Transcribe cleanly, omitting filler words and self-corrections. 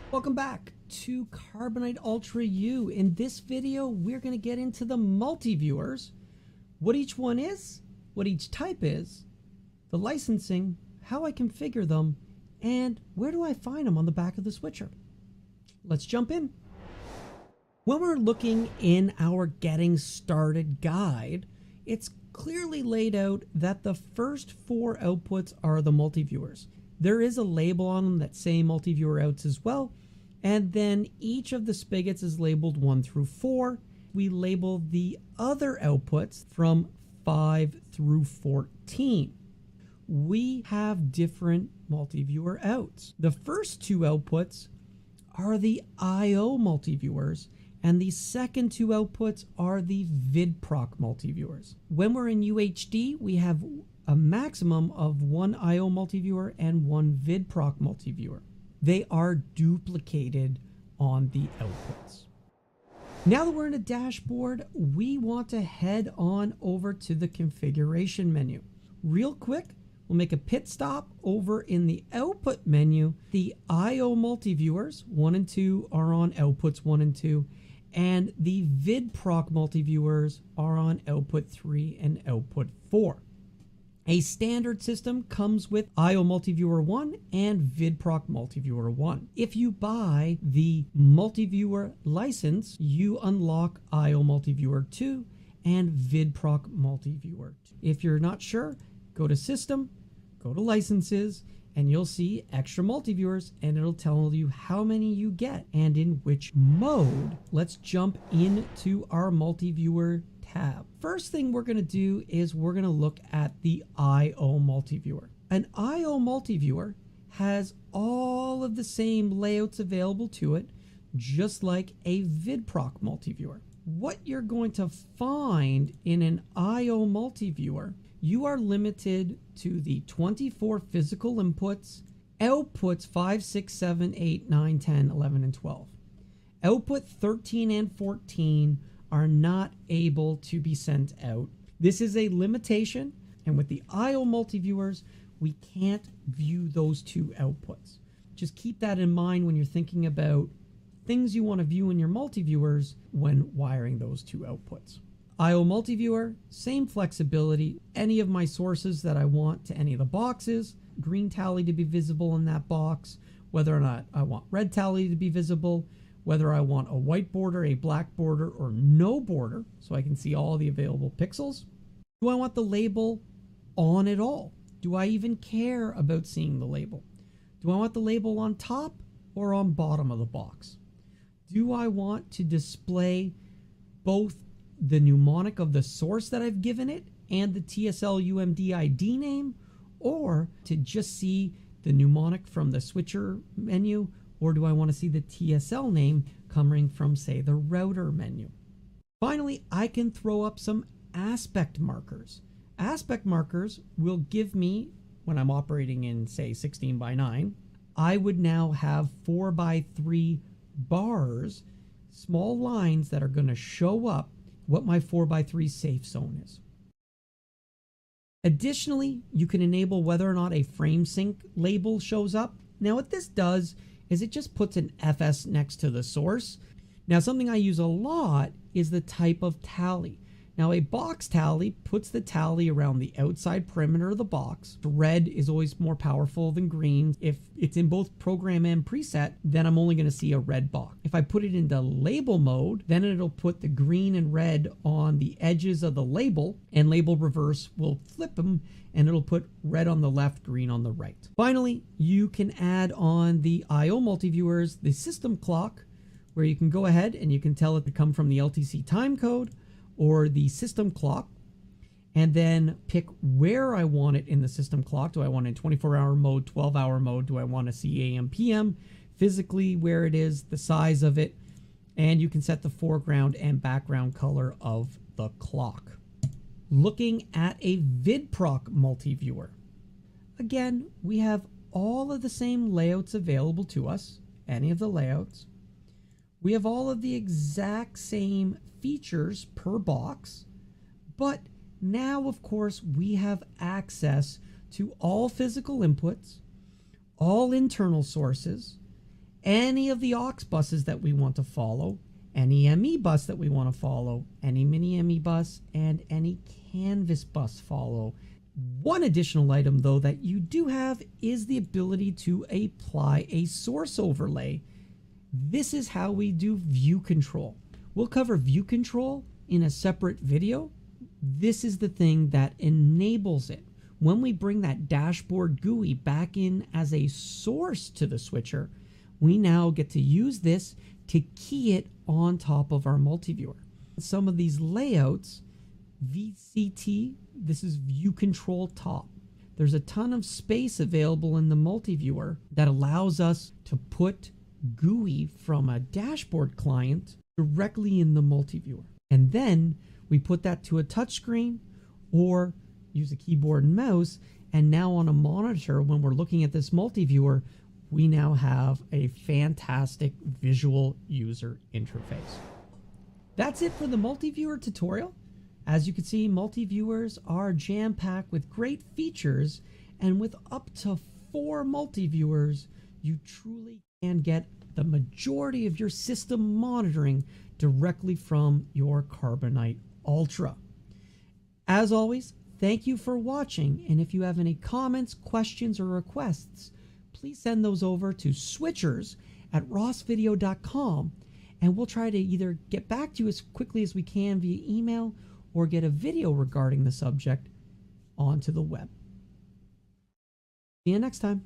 Welcome back to Carbonite Ultra U. In this video, we're going to get into the MultiViewers, what each one is, what each type is, the licensing, how I configure them, and where do I find them on the back of the switcher. Let's jump in. When we're looking in our Getting Started guide, it's clearly laid out that the first 4 outputs are the MultiViewers. There is a label on them that say MultiViewer outs as well. And then each of the spigots is labeled 1 through 4. We label the other outputs from 5 through 14. We have different MultiViewer outs. The first 2 outputs are the I/O MultiViewers, and the second 2 outputs are the VidProc MultiViewers. When we're in UHD, we have a maximum of 1 I/O MultiViewer and 1 VidProc MultiViewer. They are duplicated on the outputs. Now that we're in a dashboard, we want to head on over to the configuration menu. Real quick, we'll make a pit stop over in the output menu. The I/O MultiViewers 1 and 2 are on outputs 1 and 2, and the VidProc MultiViewers are on output 3 and output 4. A standard system comes with I/O MultiViewer 1 and VidProc MultiViewer 1. If you buy the MultiViewer license, you unlock I/O MultiViewer 2 and VidProc MultiViewer 2. If you're not sure, go to System, go to Licenses, and you'll see extra MultiViewers, and it'll tell you how many you get and in which mode. Let's jump into our MultiViewer tab. First thing we're going to do is we're going to look at the I/O MultiViewer. An I/O MultiViewer has all of the same layouts available to it, just like a VidProc MultiViewer. What you're going to find in an I/O MultiViewer, you are limited to the 24 physical inputs, outputs 5, 6, 7, 8, 9, 10, 11, and 12. Output 13 and 14 are not able to be sent out. This is a limitation, and with the I/O MultiViewers, we can't view those 2 outputs. Just keep that in mind when you're thinking about things you want to view in your MultiViewers when wiring those 2 outputs. I/O MultiViewer, same flexibility. Any of my sources that I want to any of the boxes, green tally to be visible in that box, whether or not I want red tally to be visible, whether I want a white border, a black border, or no border, so I can see all the available pixels. Do I want the label on at all? Do I even care about seeing the label? Do I want the label on top or on bottom of the box? Do I want to display both the mnemonic of the source that I've given it and the TSL UMD ID name, or to just see the mnemonic from the switcher menu? Or do I want to see the TSL name coming from, say, the router menu? Finally, I can throw up some aspect markers. Aspect markers will give me, when I'm operating in, say, 16 by 9, I would now have 4 by 3 bars, small lines that are going to show up what my 4 by 3 safe zone is. Additionally, you can enable whether or not a frame sync label shows up. Now, what this does is it just puts an FS next to the source. Now, something I use a lot is the type of tally. Now, a box tally puts the tally around the outside perimeter of the box. Red is always more powerful than green. If it's in both program and preset, then I'm only going to see a red box. If I put it into label mode, then it'll put the green and red on the edges of the label, and label reverse will flip them, and it'll put red on the left, green on the right. Finally, you can add on the I/O MultiViewers the system clock, where you can go ahead and you can tell it to come from the LTC time code or the system clock, and then pick where I want it in the system clock. Do I want it in 24-hour mode, 12-hour mode? Do I want to see AM, PM? Physically, where it is, the size of it, and you can set the foreground and background color of the clock. Looking at a VidProc MultiViewer. Again, we have all of the same layouts available to us, any of the layouts. We have all of the exact same features per box, but now, of course, we have access to all physical inputs, all internal sources, any of the aux buses that we want to follow, any ME bus that we want to follow, any mini ME bus, and any canvas bus follow. One additional item though that you do have is the ability to apply a source overlay. This is how we do view control. We'll cover view control in a separate video. This is the thing that enables it. When we bring that dashboard GUI back in as a source to the switcher, we now get to use this to key it on top of our MultiViewer. Some of these layouts, VCT, this is view control top. There's a ton of space available in the MultiViewer that allows us to put GUI from a dashboard client directly in the MultiViewer. And then we put that to a touchscreen or use a keyboard and mouse. And now on a monitor, when we're looking at this MultiViewer, we now have a fantastic visual user interface. That's it for the MultiViewer tutorial. As you can see, MultiViewers are jam-packed with great features, and with up to 4 MultiViewers, you truly can get the majority of your system monitoring directly from your Carbonite Ultra. As always, thank you for watching, and if you have any comments, questions, or requests, please send those over to switchers@rossvideo.com, and we'll try to either get back to you as quickly as we can via email or get a video regarding the subject onto the web. See you next time.